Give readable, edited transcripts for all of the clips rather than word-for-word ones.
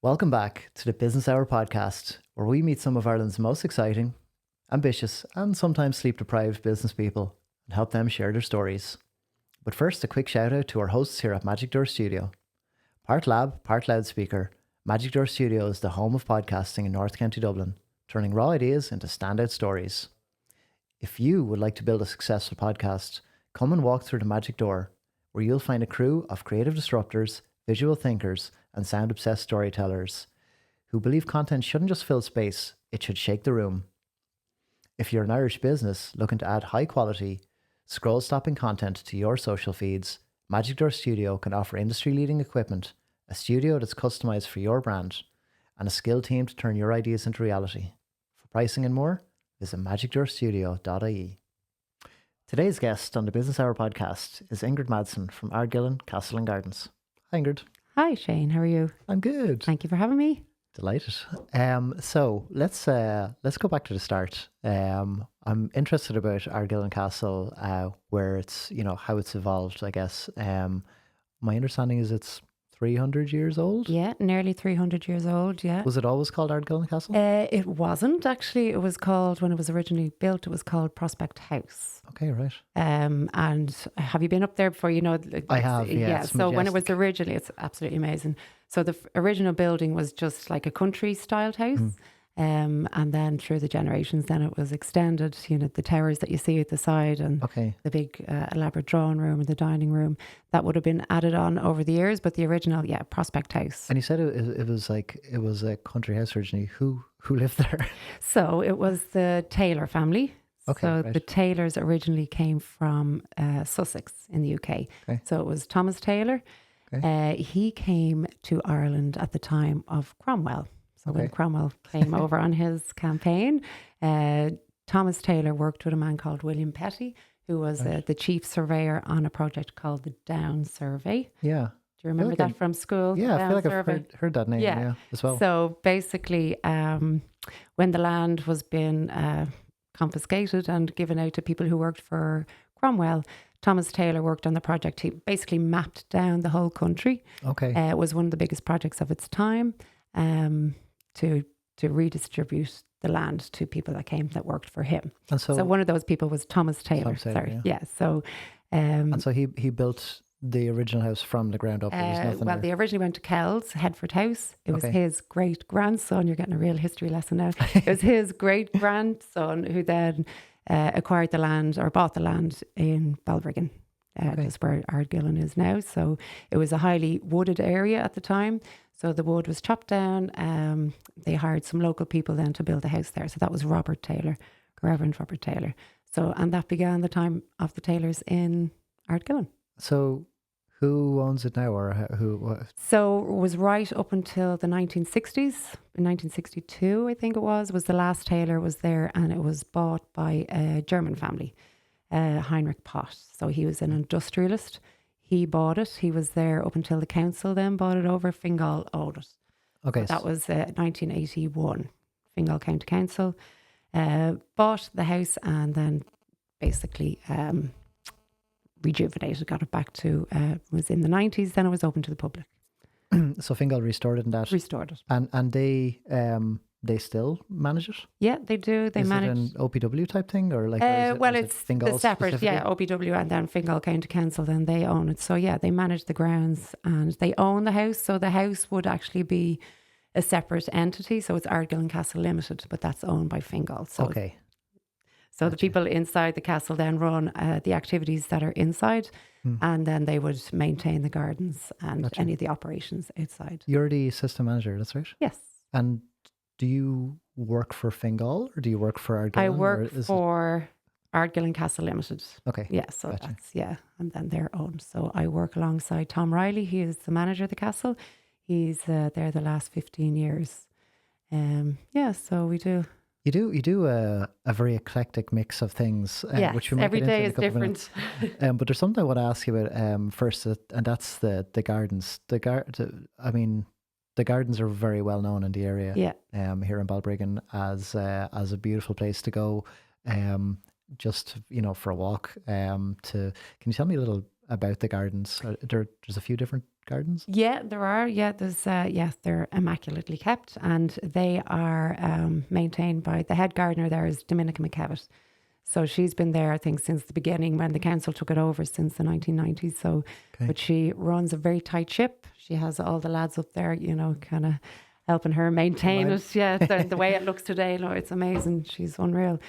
Welcome back to the Business Hour podcast, where we meet some of Ireland's most exciting, ambitious, and sometimes sleep deprived business people and help them share their stories. But first, a quick shout out to our hosts here at Magic Door Studio. Part lab, part loudspeaker, Magic Door Studio is the home of podcasting in North County Dublin, turning raw ideas into standout stories. If you would like to build a successful podcast, come and walk through the Magic Door, where you'll find a crew of creative disruptors, visual thinkers, and sound-obsessed storytellers who believe content shouldn't just fill space, it should shake the room. If you're an Irish business looking to add high-quality, scroll-stopping content to your social feeds, Magic Door Studio can offer industry-leading equipment, a studio that's customized for your brand, and a skilled team to turn your ideas into reality. For pricing and more, visit magicdoorstudio.ie. Today's guest on the Business Hour podcast is Ingrid Madsen from Ardgillan Castle and Gardens. Hi, Ingrid. Hi, Shane. How are you? I'm good. Thank you for having me. Delighted. So let's go back to the start. I'm interested about Ardgillan Castle, where it's how it's evolved. I guess. My understanding is it's 300 years old. Yeah, nearly 300 years old. Yeah. Was it always called Ardgillan Castle? It wasn't actually. It was called, when it was originally built, it was called Prospect House. Okay, right. And have you been up there before? I have. Yeah. So when it was originally, it's absolutely amazing. So the original building was just like a country styled house. And then through the generations, then it was extended, the towers that you see at the side and the big elaborate drawing room and the dining room, that would have been added on over the years. But the original, Prospect House. And you said it was a country house originally. Who lived there? So it was the Taylor family. Okay, so right. the Taylors originally came from Sussex in the UK. Okay. So it was Thomas Taylor. Okay. He came to Ireland at the time of Cromwell. So when Cromwell came over on his campaign, Thomas Taylor worked with a man called William Petty, who was the chief surveyor on a project called the Down Survey. Yeah. Do you remember that from school? Yeah, I feel like Survey? I've heard that name as well. So basically, when the land was being confiscated and given out to people who worked for Cromwell, Thomas Taylor worked on the project. He basically mapped down the whole country. Okay. It was one of the biggest projects of its time. To redistribute the land to people that worked for him. And so one of those people was Thomas Taylor. So and so he built the original house from the ground up. They originally went to Kells, Headford House. It was his great grandson. You're getting a real history lesson now. It was his great grandson who then acquired the land or bought the land in Balbriggan. That's where Ardgillan is now. So it was a highly wooded area at the time. So the wood was chopped down. They hired some local people then to build a house there. So that was Robert Taylor, Reverend Robert Taylor. And that began the time of the Taylors in Ardgillan. So who owns it now, or who? So it was right up until the 1960s. In 1962, I think it was the last Taylor was there, and it was bought by a German family, Heinrich Pott. So he was an industrialist. He bought it. He was there up until the council then bought it over. Fingal owned it. Okay. So that was 1981. Fingal County Council bought the house and then basically rejuvenated, got it back to, it was in the 90s, then it was open to the public. So Fingal restored it and that? Restored it. And they still manage it? Yeah, they do. They manage. Is it an OPW type thing, or like? It's the separate, OPW, and then Fingal County Council. Then they own it. So they manage the grounds and they own the house. So the house would actually be a separate entity. So it's Ardgillan Castle Limited, but that's owned by Fingal. So So the people inside the castle then run the activities that are inside, and then they would maintain the gardens and any of the operations outside. You're the system manager, that's right? Yes. And do you work for Fingal or do you work for Ardgillan? I work for Ardgillan Castle Limited. Okay. Yeah, so that's, and then they're owned. So I work alongside Tom Riley. He is the manager of the castle. He's there the last 15 years. So we do. You do a very eclectic mix of things, which we might every get into day in a is couple different. Of minutes. But there's something I want to ask you about first, and that's the gardens. The gardens are very well known in the area. Yeah. Here in Balbriggan as a beautiful place to go, just for a walk. Can you tell me a little about the gardens? There's a few different gardens? Yeah, there are. Yeah, there's. Yes, they're immaculately kept, and they are maintained by the head gardener. There is Dominica McKevitt. So she's been there, I think, since the beginning when the council took it over since the 1990s. So, but she runs a very tight ship. She has all the lads up there, kind of helping her maintain it. Yeah, the way it looks today, it's amazing. She's unreal.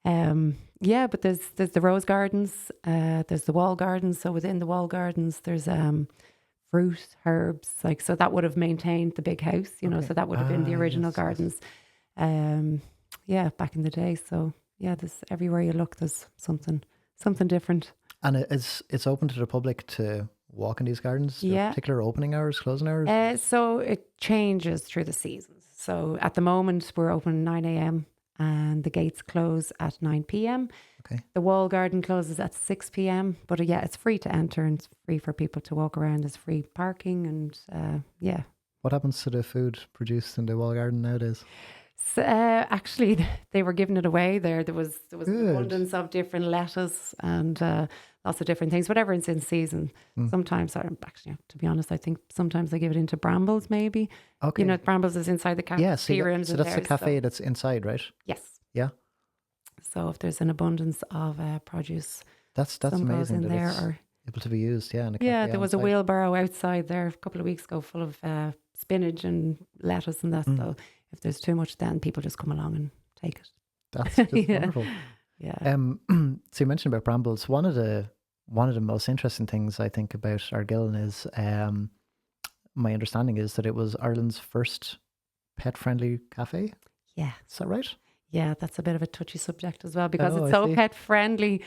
But there's the rose gardens. There's the wall gardens. So within the wall gardens, there's fruit, herbs, so that would have maintained the big house, so that would have been the original gardens. Back in the day. So there's everywhere you look, there's something different. And it's open to the public to walk in these gardens? Particular opening hours, closing hours? So it changes through the seasons. So at the moment we're open 9 a.m. and the gates close at 9 p.m. Okay. The wall garden closes at 6 p.m. But it's free to enter and it's free for people to walk around. There's free parking and What happens to the food produced in the wall garden nowadays? So, actually, they were giving it away there. There was an abundance of different lettuce and lots of different things, whatever is in season. Sometimes, to be honest, I think sometimes they give it into brambles maybe. Okay. Brambles is inside the cafeteria. So that's the cafe that's inside, right? Yes. Yeah. So if there's an abundance of produce, that's amazing in there or able to be used. Yeah. There was a wheelbarrow outside there a couple of weeks ago full of spinach and lettuce and that. So if there's too much, then people just come along and take it. That's just wonderful. Yeah. So you mentioned about brambles. One of the most interesting things I think about Ardgillan is my understanding is that it was Ireland's first pet-friendly cafe. Yeah. Is that right? Yeah, that's a bit of a touchy subject as well because it's so pet friendly.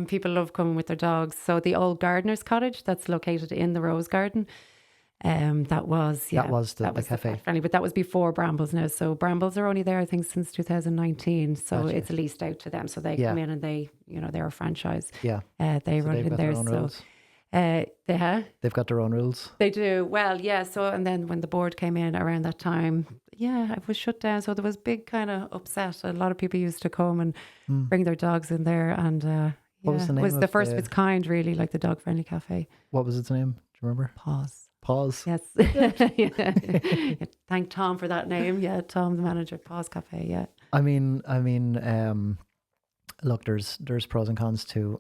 People love coming with their dogs. So the old gardener's cottage that's located in the Rose Garden, that was the cafe. Pet friendly, but that was before Brambles now. So Brambles are only there, I think, since 2019. So it's leased out to them. So they come in and they, they're a franchise. Yeah. They run it in there. So they've got their own rules. They do. Well, yeah. So, and then when the board came in around that time, it was shut down. So there was big kind of upset. A lot of people used to come and bring their dogs in there. And what was the name? It was the first of its kind, really, like the dog friendly cafe. What was its name? Do you remember? Pause. Yes. Thank Tom for that name. Yeah, Tom, the manager, Pause Cafe. Yeah. I mean, look, there's pros and cons to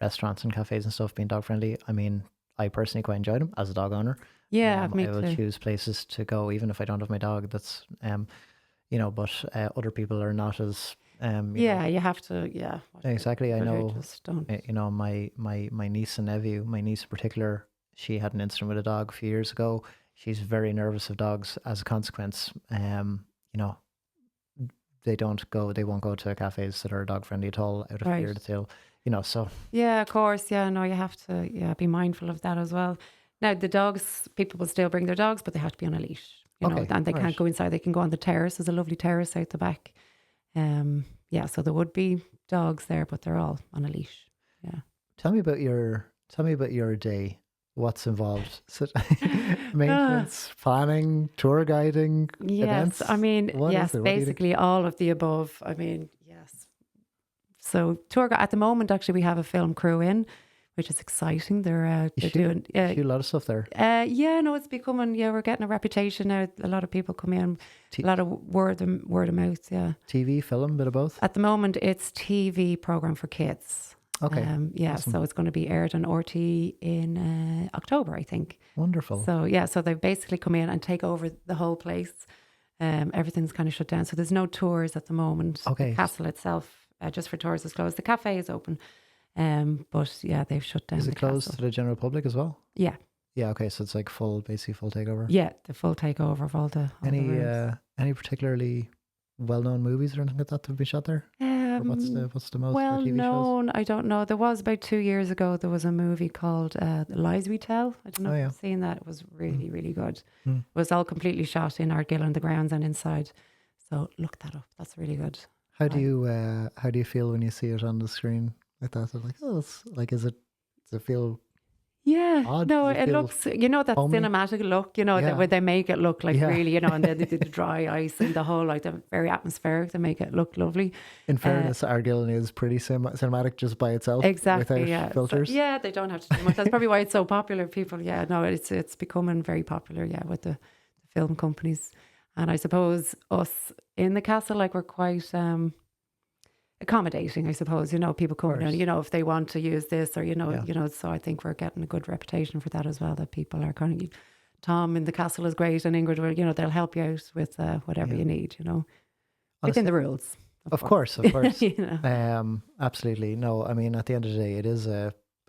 restaurants and cafes and stuff being dog friendly. I mean, I personally quite enjoy them as a dog owner. Yeah, me too. I will choose places to go even if I don't have my dog. That's but other people are not as you have to. Yeah, exactly. I know. Just don't. My niece and nephew. My niece in particular, she had an incident with a dog a few years ago. She's very nervous of dogs. As a consequence, they won't go to cafes that are dog friendly at all out of fear that they'll. So yeah, of course, you have to be mindful of that as well. Now the dogs, people will still bring their dogs, but they have to be on a leash, and they can't go inside. They can go on the terrace. There's a lovely terrace out the back. So there would be dogs there, but they're all on a leash. Yeah. Tell me about your day. What's involved? Maintenance, planning, tour guiding, events? I mean, basically all of the above. I mean, yes. So at the moment, actually, we have a film crew in, which is exciting. They're doing a lot of stuff there. It's becoming. We're getting a reputation now. A lot of people come in. A lot of word of mouth. Yeah. TV, film, bit of both. At the moment, it's TV program for kids. Okay. Awesome. So it's going to be aired on RT in October, I think. Wonderful. So they basically come in and take over the whole place. Everything's kind of shut down, so there's no tours at the moment. Okay. The castle itself, just for tours, is closed. The cafe is open, but they've shut down. Is it closed to the general public as well? Yeah. Yeah. Okay. So it's like basically full takeover. Yeah, the full takeover of all the any particularly well-known movies or anything like that have been shot there? What's the most well TV known? shows? I don't know. There was about 2 years ago. There was a movie called The Lies We Tell. I don't know if you've seen that. It was really, really good. It was all completely shot in Ardgillan, the grounds and inside. So look that up. That's really good. How do you feel when you see it on the screen like that? Does it feel? Yeah, odd? no, Does it feel looks, that homely? cinematic look, that where they make it look like really, and then they did the dry ice and the whole, like the very atmospheric, they make it look lovely. In fairness, Ardgillan is pretty cinematic just by itself, Exactly, without filters. So, they don't have to do much. That's probably why it's so popular. People, it's becoming very popular, with the film companies. And I suppose us in the castle, like we're quite accommodating, I suppose, people coming in, if they want to use this or, so I think we're getting a good reputation for that as well, that people are kind of, Tom in the castle is great and Ingrid will, they'll help you out with whatever you need, within the rules. Of course. Absolutely. No, I mean, at the end of the day,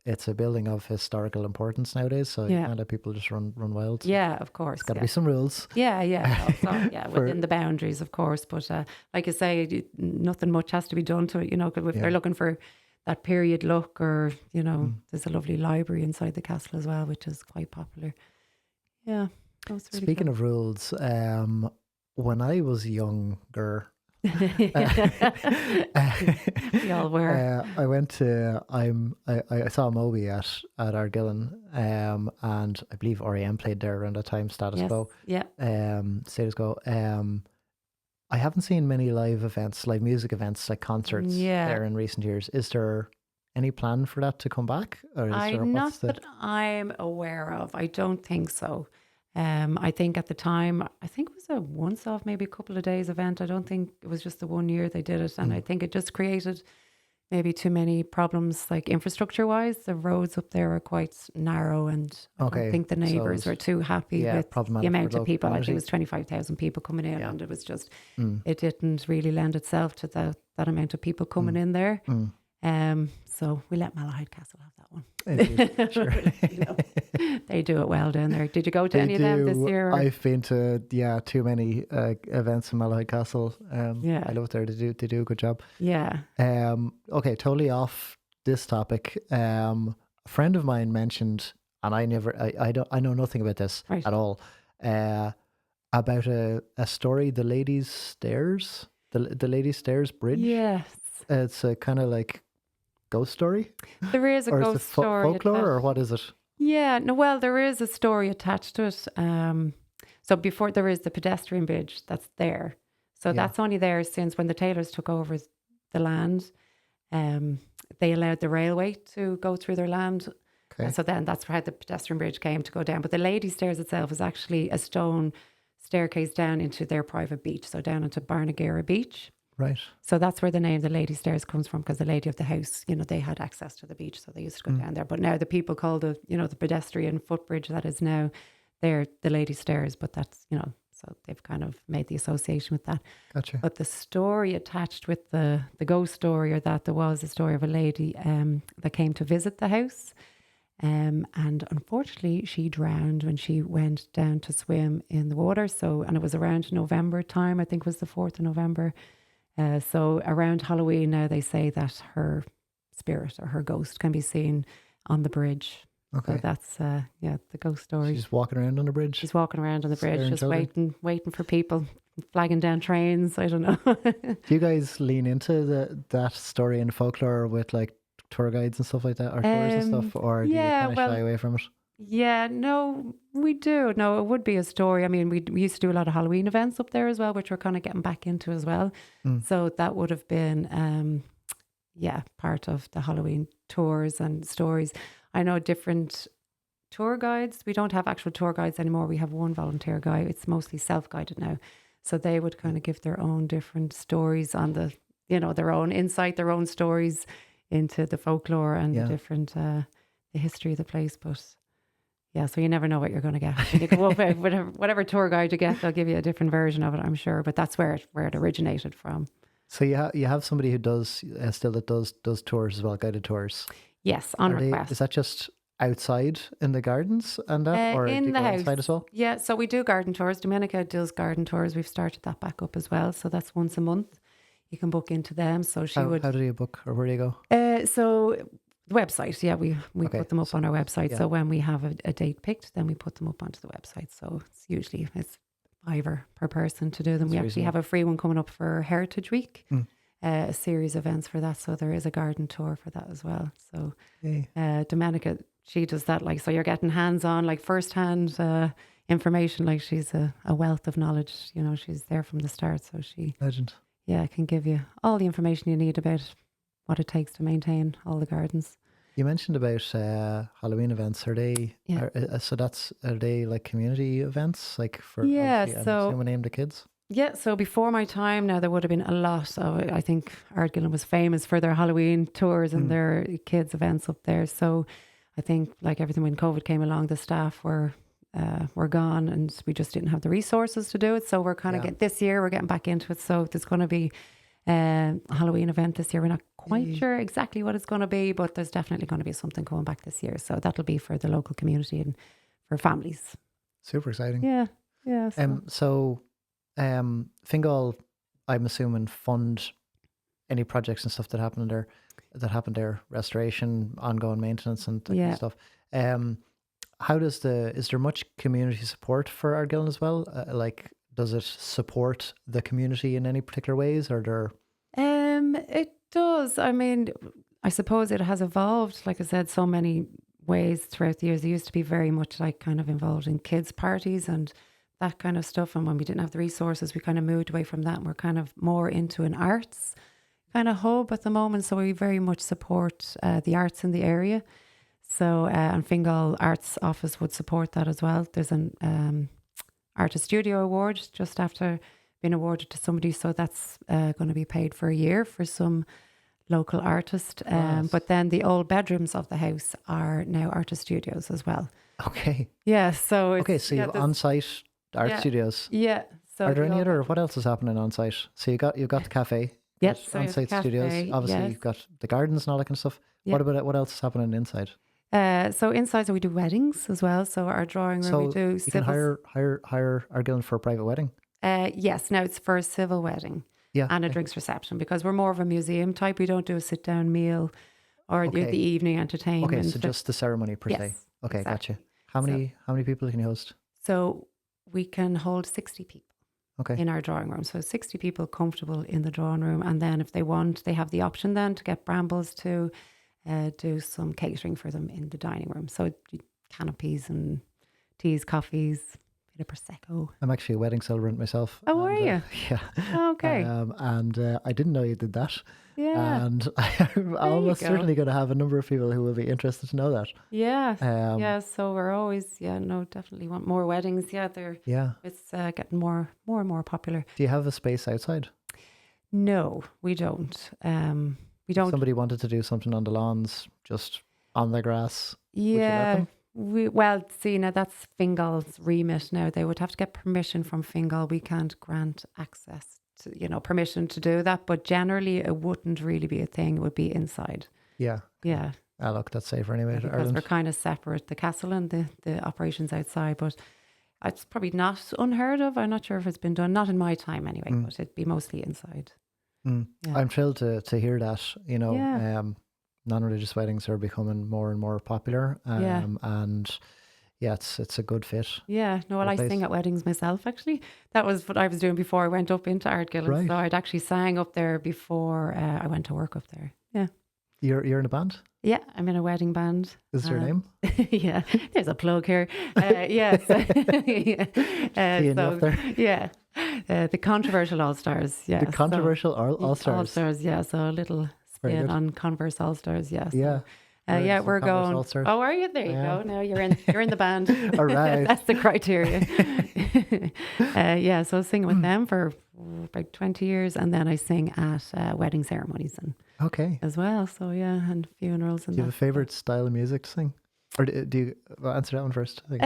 it's a building of historical importance nowadays, so you can't let people just run wild. Yeah, of course. There's got to be some rules. Within the boundaries, of course. But like I say, nothing much has to be done to it, if they're looking for that period look or, there's a lovely library inside the castle as well, which is quite popular. Yeah. Really Speaking of rules, when I was younger, we all were. I went to I saw Moby at Ardgillan, and I believe REM played there around that time. Status Quo, Status Quo. I haven't seen many live music events, like concerts there in recent years. Is there any plan for that to come back, or that I'm aware of? I don't think so. I think at the time, it was a once-off, maybe a couple of days event. I don't think it was just the 1 year they did it. And I think it just created maybe too many problems, like infrastructure-wise. The roads up there are quite narrow, and I don't think the neighbours were too happy with the amount of people. I think it was 25,000 people coming in, and it was just, it didn't really lend itself to that amount of people coming in there. So we let Malahide Castle have that one. Indeed, sure. They do it well down there. Did you go to any of them this year? I've been to too many events in Malahide Castle. I love it there. They do a good job. Yeah. Okay, totally off this topic. A friend of mine mentioned, and I know nothing about this at all. About a story, the Ladies' Stairs, the Ladies' Stairs Bridge. Yes. It's a kind of like ghost story. There is a ghost story. Folklore, or what is it? Yeah, no, well, there is a story attached to it. So before, there is the pedestrian bridge that's there. So that's only there since when the Taylors took over the land. They allowed the railway to go through their land. Okay. So then that's how the pedestrian bridge came to go down. But the Ladies' Stairs itself is actually a stone staircase down into their private beach, so down into Barnageara Beach. Right. So that's where the name the Ladies' Stairs comes from, because the lady of the house, they had access to the beach, so they used to go down there. But now the people call the pedestrian footbridge that is now there the Ladies' Stairs, but that's, so they've kind of made the association with that. Gotcha. But the story attached with the ghost story, or that there was a story of a lady that came to visit the house. And unfortunately, she drowned when she went down to swim in the water. So, and it was around November time, I think it was the 4th of November. So around Halloween now, they say that her spirit or her ghost can be seen on the bridge. Okay. So that's, the ghost story. She's walking around on the bridge? She's walking around on the bridge, just waiting for people, flagging down trains. I don't know. Do you guys lean into that story and folklore with like tour guides and stuff like that, or tours and stuff, or do you kind of shy away from it? Yeah, no, we do. No, it would be a story. I mean, we used to do a lot of Halloween events up there as well, which we're kind of getting back into as well. So that would have been, part of the Halloween tours and stories. I know different tour guides. We don't have actual tour guides anymore. We have one volunteer guide. It's mostly self-guided now. So they would kind of give their own different stories on the, their own insight, their own stories into the folklore and the different, the history of the place. But yeah, so you never know what you're going to get. When you go up, whatever tour guide you get, they'll give you a different version of it, I'm sure. But that's where it originated from. So you have somebody who does does tours as well, guided tours. Yes, on request. Is that just outside in the gardens and that, or in do you the go house inside as well? Yeah, so we do garden tours. Domenica does garden tours. We've started that back up as well. So that's once a month. You can book into them. So how do you book, or where do you go? So the website, we put them up on our website. So when we have a date picked, then we put them up onto the website. So it's $5 per person to do them. That's actually have a free one coming up for Heritage Week, a series of events for that. So there is a garden tour for that as well. So Domenica, she does that. Like, so you're getting hands-on, like first-hand information. Like, she's a wealth of knowledge. You know, she's there from the start. So she, Legend. yeah, can give you all the information you need about what it takes to maintain all the gardens. You mentioned about Halloween events. Are they? Yeah. Are they like community events? Like for Yeah, obviously, I'm so- assuming aimed at kids. Yeah, so before my time now, there would have been a lot. I think Ardgillan was famous for their Halloween tours and their kids events up there. So I think, like everything, when COVID came along, the staff were gone and we just didn't have the resources to do it. So we're kind of this year, we're getting back into it. So there's going to be a Halloween event this year. We're not quite sure exactly what it's going to be, but there's definitely going to be something coming back this year. So that'll be for the local community and for families. Super exciting. Yeah, yeah. Fingal, I'm assuming, fund any projects and stuff that happen there, restoration, ongoing maintenance, and that kind of stuff. Is there much community support for Ardgillan as well? Like, does it support the community in any particular ways, or there? It does. I mean, I suppose it has evolved, like I said, so many ways throughout the years. It used to be very much like kind of involved in kids' parties and that kind of stuff. And when we didn't have the resources, we kind of moved away from that. And we're kind of more into an arts kind of hub at the moment. So we very much support the arts in the area. So, and Fingal Arts Office would support that as well. There's an Artist Studio Award just after being awarded to somebody. So that's going to be paid for a year for some local artist. Nice. But then the old bedrooms of the house are now artist studios as well. Okay. Yeah. So it's, so you have on-site art studios. Yeah. So are there any other? What else is happening on site? So you've got the cafe. Yes. So on-site studios. Obviously, you've got the gardens and all that kind of stuff. Yeah. What about it? What else is happening inside? So inside, so we do weddings as well. So our drawing room, we do. You can hire Ardgillan for a private wedding. Yes. Now it's for a civil wedding. Yeah. And a drinks reception, because we're more of a museum type. We don't do a sit down meal or the evening entertainment. Okay, so just the ceremony per se. Okay, exactly. Gotcha. How many people can you host? So we can hold 60 people. Okay. In our drawing room. So 60 people comfortable in the drawing room. And then if they want, they have the option then to get Brambles to do some catering for them in the dining room. So canopies and teas, coffees, bit of Prosecco. I'm actually a wedding celebrant myself. Oh, are you? Yeah. Okay. And I didn't know you did that. Yeah. And I'm almost certainly going to have a number of people who will be interested to know that. Yeah. So we're always, definitely want more weddings. It's getting more and more popular. Do you have a space outside? No, we don't. We don't. If somebody wanted to do something on the lawns, just on the grass. Yeah. Now that's Fingal's remit now. They would have to get permission from Fingal. We can't grant access to, permission to do that. But generally, it wouldn't really be a thing. It would be inside. Yeah. Yeah. Look, that's safer anyway. Because Ireland. we're kind of separate, the castle and the operations outside. But it's probably not unheard of. I'm not sure if it's been done. Not in my time anyway, but it'd be mostly inside. Yeah. I'm thrilled to hear that, non-religious weddings are becoming more and more popular. And it's a good fit. Yeah, no, well, I sing at weddings myself, actually. That was what I was doing before I went up into Ardgillan. Right. So I'd actually sang up there before I went to work up there. Yeah. You're in a band? Yeah, I'm in a wedding band. Is there a name? Yeah, there's a plug here. Yes. Up there? Yeah. The Controversial All-Stars, yeah. The Controversial All-Stars? All-Stars, yeah. So a little spin on Converse All-Stars, yeah. So, yeah. We're going. All-Stars. Oh, are you? There you go. Now you're in the band. All right. That's the criteria. So I was singing with them for about 20 years, and then I sing at wedding ceremonies and as well. So and funerals and. Do you have a favorite style of music to sing, or do you answer that one first? I think.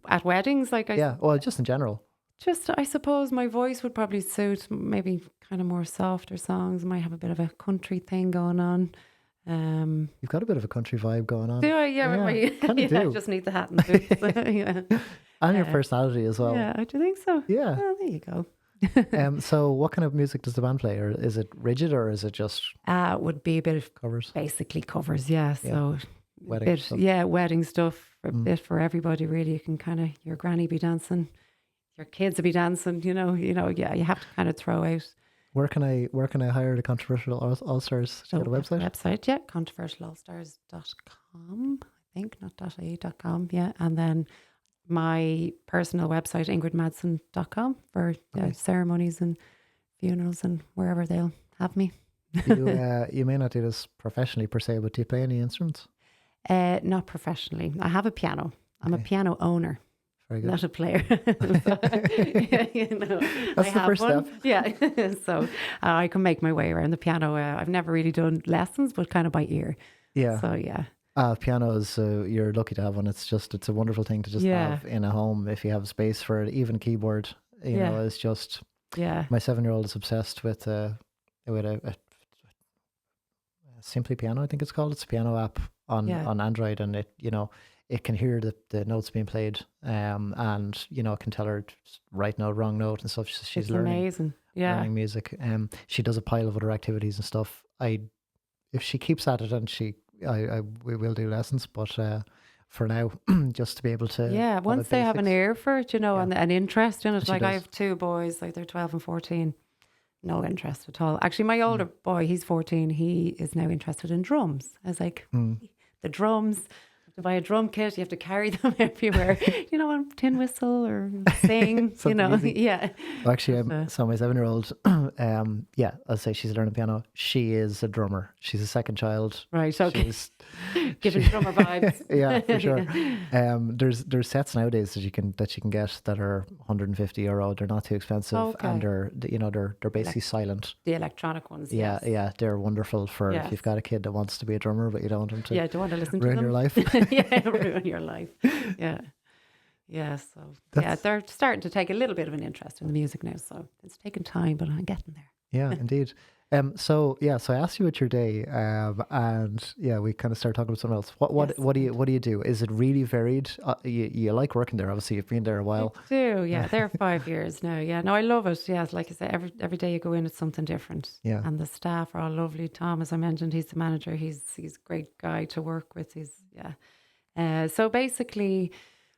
At weddings, just in general. Just, I suppose my voice would probably suit maybe kind of more softer songs. Might have a bit of a country thing going on. You've got a bit of a country vibe going on. Do I? Yeah, I just need the hat and boots. And your personality as well. Yeah, do you think so? Yeah. Well, there you go. So what kind of music does the band play? Or is it rigid, or is it just it would be a bit of covers? Basically covers, yeah. So wedding stuff. Yeah, wedding stuff. A bit for everybody really. You can kind of, your granny be dancing, your kids will be dancing, you have to kind of throw out. Where can I hire the Controversial All-Stars? Got a website? Website, yeah, controversialallstars.com, I think, not .ie.com, yeah. And then my personal website, ingridmadsen.com, for ceremonies and funerals and wherever they'll have me. You may not do this professionally per se, but do you play any instruments? Not professionally. I have a piano. I'm a piano owner. Very good. Not a player. That's the first step. Yeah. So I can make my way around the piano. I've never really done lessons, but kind of by ear. Yeah. So yeah. Piano is, you're lucky to have one. It's a wonderful thing to just have in a home if you have space for it. Even keyboard, you know, is just, my 7-year-old is obsessed with a Simply Piano, I think it's called. It's a piano app on Android, and it, you know, it can hear the notes being played, and you know, it can tell her right note, wrong note, and stuff. She's learning, amazing, learning music. She does a pile of other activities and stuff. If she keeps at it, and we will do lessons, but for now, just to be able to once they have an ear for it, you know, and an interest in it. She like does. I have 2 boys, like they're 12 and 14. No interest at all. Actually, my older boy, he's 14. He is now interested in drums. I was like, the drums. To buy a drum kit, you have to carry them everywhere. You know, on tin whistle or sing. You know, easy. Well, actually, so my 7-year-old, I'll say she's learning piano. She is a drummer. She's a second child. Right. Okay. Giving drummer vibes. Yeah, for sure. There's sets nowadays that you can get that are €150. They're not too expensive, and they're basically silent. The electronic ones. Yeah, yeah, they're wonderful for if you've got a kid that wants to be a drummer, but you don't want them to. Yeah, don't want to listen to ruin them. your life. Ruin your life. Yeah. So they're starting to take a little bit of an interest in the music now. So it's taking time, but I'm getting there. Yeah, indeed. So I asked you about your day, and we kind of started talking about something else. What do you do? Is it really varied? You like working there? Obviously, you've been there a while. I do. Yeah, there 5 years now. Yeah, no, I love it. Yeah, like I say, every day you go in, it's something different. Yeah, and the staff are all lovely. Tom, as I mentioned, he's the manager. He's a great guy to work with. So basically,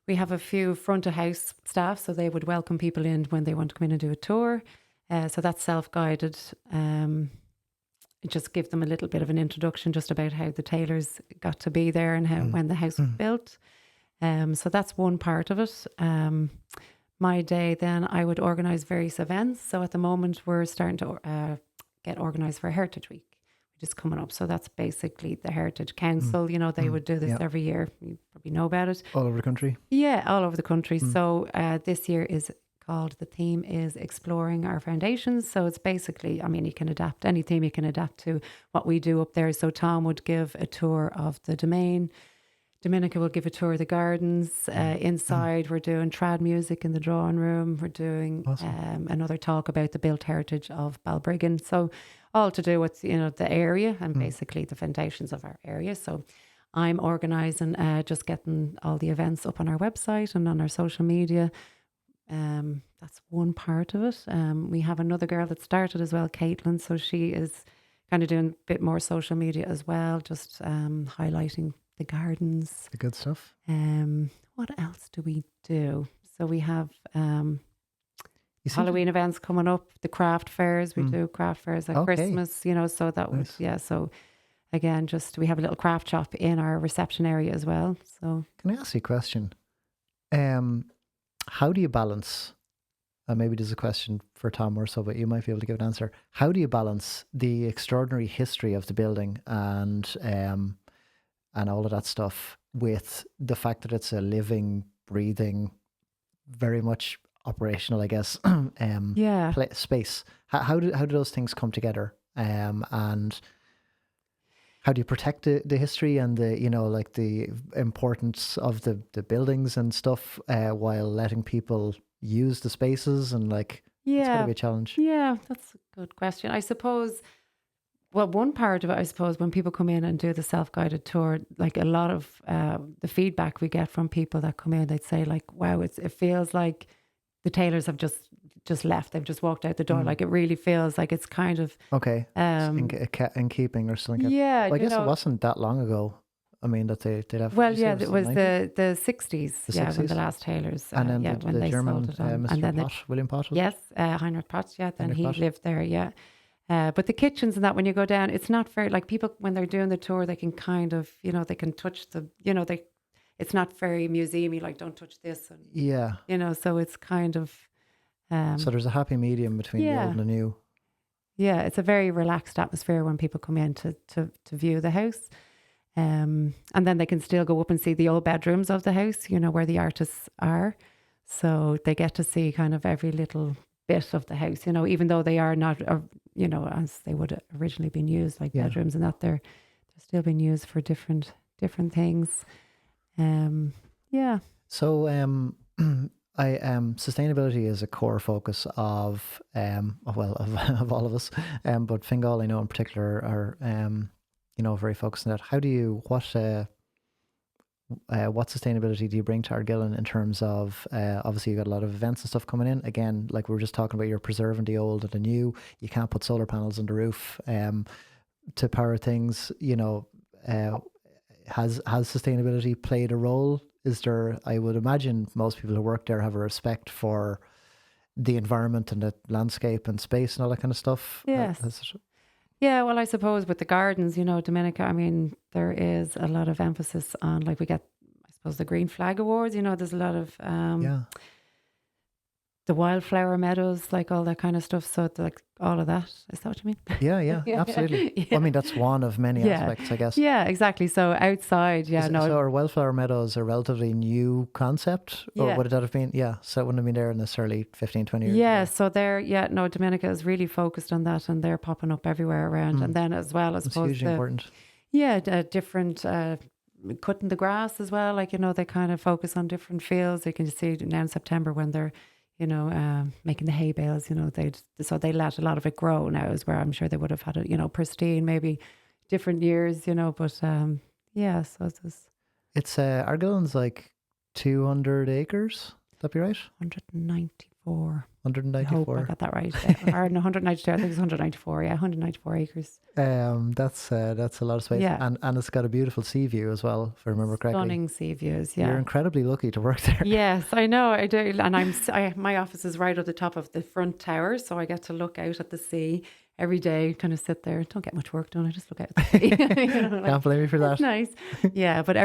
we have a few front of house staff, so they would welcome people in when they want to come in and do a tour. So that's self-guided. Just give them a little bit of an introduction just about how the tailors got to be there and how when the house was built. So that's one part of it. My day then, I would organise various events. So at the moment, we're starting to get organised for Heritage Week, which is coming up. So that's basically the Heritage Council. You know, they would do this every year. You probably know about it. All over the country? Yeah, all over the country. So this year the theme is exploring our foundations. So it's basically, I mean, you can adapt any theme, you can adapt to what we do up there. So Tom would give a tour of the domain. Dominica will give a tour of the gardens. Inside, we're doing trad music in the drawing room. We're doing another talk about the built heritage of Balbriggan. So all to do with, you know, the area and basically the foundations of our area. So I'm organising, just getting all the events up on our website and on our social media. That's one part of it. We have another girl that started as well, Caitlin. So she is kind of doing a bit more social media as well, just highlighting the gardens. The good stuff. What else do we do? So we have Halloween events coming up, the craft fairs. We do craft fairs at Christmas, you know, so that would, so again, just we have a little craft shop in our reception area as well. So can I ask you a question? How do you balance, maybe there's a question for Tom or so, but you might be able to give an answer. How do you balance the extraordinary history of the building and all of that stuff with the fact that it's a living, breathing, very much operational, I guess, space? How do those things come together? And how do you protect the history and the, you know, like the importance of the buildings and stuff while letting people use the spaces and like, it's got to be a challenge. Yeah, that's a good question. I suppose, well, one part of it, I suppose, when people come in and do the self-guided tour, like a lot of the feedback we get from people that come in, they'd say like, wow, it feels like the tailors have just left. They've just walked out the door. Like it really feels like it's kind of in keeping or something. Yeah, well, I guess it wasn't that long ago. I mean, that they'd have. Well, yeah, it was the 60s. When the last tailors. And then when the they German sold it on. Mr. And then William Pott. Yes, Heinrich Potts. Yeah, then he lived there. Yeah. But the kitchens and that, when you go down, it's not very, like people, when they're doing the tour, they can kind of, they can touch it's not very museumy, like don't touch this. And, so it's kind of. So there's a happy medium between the old and the new. Yeah, it's a very relaxed atmosphere when people come in to view the house. And then they can still go up and see the old bedrooms of the house, where the artists are. So they get to see kind of every little bit of the house, even though they are not, as they would have originally been used, like bedrooms and that, they're still being used for different things. So sustainability is a core focus of of all of us, but Fingal, I know in particular, are very focused on that. How do you what sustainability do you bring to Ardgillan in terms of obviously you got a lot of events and stuff coming in, again, like we were just talking about, you're preserving the old and the new. You can't put solar panels on the roof to power things. Has sustainability played a role? Is there, I would imagine most people who work there have a respect for the environment and the landscape and space and all that kind of stuff. Yes. Yeah, well, I suppose with the gardens, Dominica, I mean, there is a lot of emphasis on, like, we get, I suppose, the Green Flag Awards, there's a lot of the wildflower meadows, like all that kind of stuff. So like all of that. Is that what you mean? Yeah, absolutely. Yeah. Well, I mean, that's one of many aspects, I guess. Yeah, exactly. So outside, So are wildflower meadows a relatively new concept? Or would that have been? Yeah, so it wouldn't have been there necessarily 15, 20 years ago. So Dominica is really focused on that, and they're popping up everywhere around. And then as well, I suppose, hugely important. Yeah, different... cutting the grass as well. Like, they kind of focus on different fields. You can see now in September when they're making the hay bales, they let a lot of it grow now, is where I'm sure they would have had it, pristine, maybe different years, but so it's Ardgillan's like 200 acres. That be right? 194. 194. I hope I got that right. Or 192. I think it's 194. Yeah, 194 acres. That's a lot of space. Yeah. And it's got a beautiful sea view as well, if I remember correctly. Stunning sea views. Yeah. You're incredibly lucky to work there. Yes, I know. I do. And my office is right at the top of the front tower, so I get to look out at the sea every day. Kind of sit there. Don't get much work done. I just look out at the sea. Can't blame me for that. That's nice. Yeah, but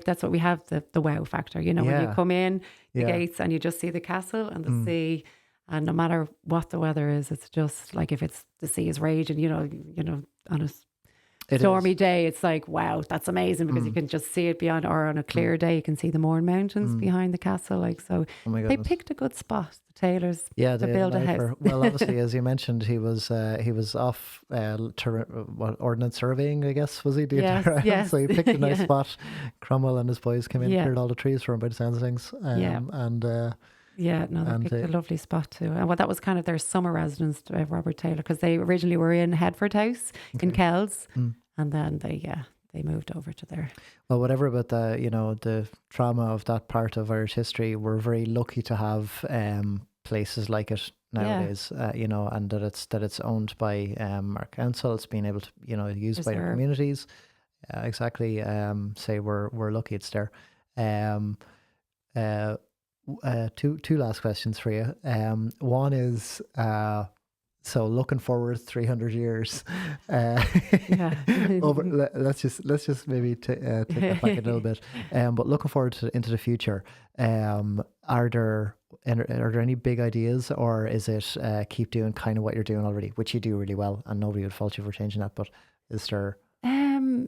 that's what we have, the wow factor. When you come in the gates and you just see the castle and the sea. And no matter what the weather is, it's just like, if it's the sea is raging, on a stormy day, it's like, wow, that's amazing, because you can just see it beyond. Or on a clear day, you can see the Mourne Mountains behind the castle. Like, so they picked a good spot, the Taylors, to build a house. Well, obviously, as you mentioned, he was off ordnance surveying, I guess, was he? Yes. So he picked a nice spot. Cromwell and his boys came in, cleared all the trees for him by the sounds of things. They picked a lovely spot too. And that was kind of their summer residence, Robert Taylor, because they originally were in Headford House in Kells, and then they moved over to there. Well, whatever about the trauma of that part of Irish history, we're very lucky to have places like it nowadays. And that it's owned by our council. It's being able to used by our communities. Exactly. Say we're lucky it's there. Two last questions for you. One is so looking forward 300 years. Let's just maybe take that back a little bit. But looking forward into the future. Are there any big ideas, or is it keep doing kind of what you're doing already, which you do really well, and nobody would fault you for changing that? But is there?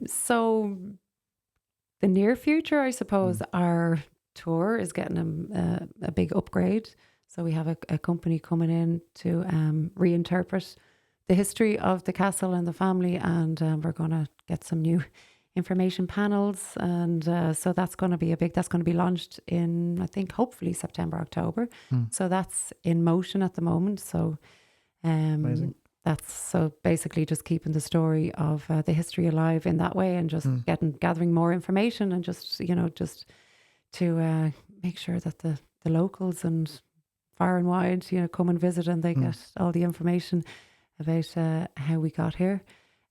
So the near future, I suppose, our tour is getting a big upgrade. So we have a company coming in to reinterpret the history of the castle and the family, and we're going to get some new information panels, and so that's going to be that's going to be launched in, I think, hopefully September, October. So that's in motion at the moment. So Amazing. That's so basically just keeping the story of the history alive in that way, and just gathering more information, and just to make sure that the locals and far and wide, come and visit, and they get all the information about how we got here.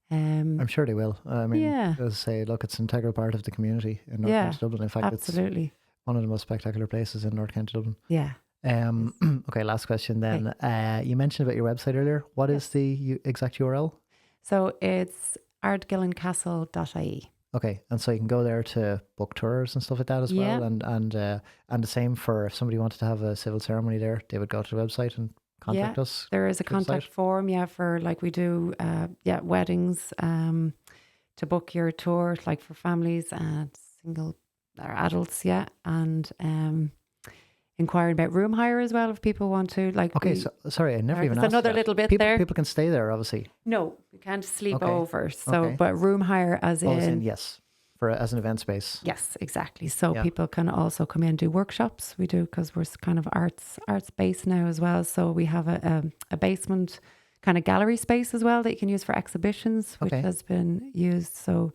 I'm sure they will. I mean, as I say, look, it's an integral part of the community in North County Dublin. In fact, absolutely. It's one of the most spectacular places in North County Dublin. Yeah. Okay, last question then. You mentioned about your website earlier. What is the exact URL? So it's ardgillincastle.ie. Okay, and so you can go there to book tours and stuff like that as well, and the same for if somebody wanted to have a civil ceremony there, they would go to the website and contact us. There is a contact form, for like we do, weddings, to book your tour, like for families and single or adults, and inquiring about room hire as well if people want to. Like, okay, so sorry, I never even asked another that. little bit people, there. People can stay there, obviously. No, you can't sleep over. So, but room hire as in yes, as an event space. Yes, exactly. So people can also come in and do workshops. We do, because we're kind of arts based now as well. So we have a basement kind of gallery space as well that you can use for exhibitions, which has been used. So,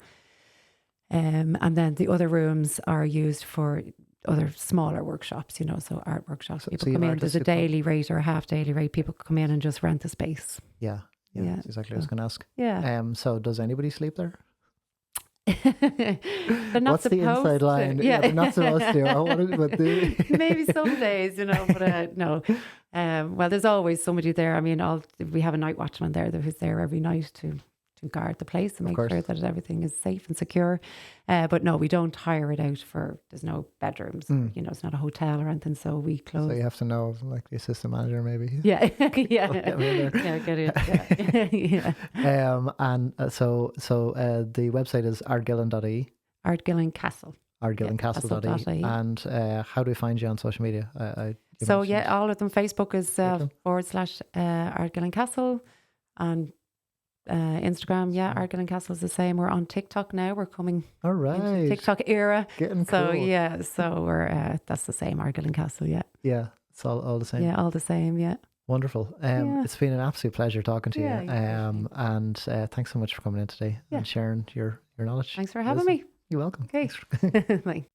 and then the other rooms are used for other smaller workshops, so art workshops. People come in, there's a daily rate or a half daily rate. People come in and just rent the space. Yeah, that's exactly what I was going to ask. Yeah. So does anybody sleep there? They're not What's the inside line? Yeah, they're not supposed to. I want to, but maybe some days, but no. Well, there's always somebody there. I mean, we have a night watchman there who's there every night to guard the place and make sure that everything is safe and secure. But no, we don't hire it out there's no bedrooms. It's not a hotel or anything, so we close. So you have to know, like, the assistant manager maybe. Yeah. Get it. Yeah. And so the website is ardgillan.ie. Ardgillan Castle. Ardgillancastle.ie. And how do we find you on social media? All of them. Facebook is / Ardgillan Castle, and Instagram, Ardgillan Castle is the same. We're on TikTok now. We're coming into TikTok era. Getting cool. So we're that's the same, Ardgillan Castle. Yeah, it's all the same. Yeah, all the same. Yeah, wonderful. It's been an absolute pleasure talking to you. And thanks so much for coming in today and sharing your knowledge. Thanks for having me. You're welcome. Okay. Bye.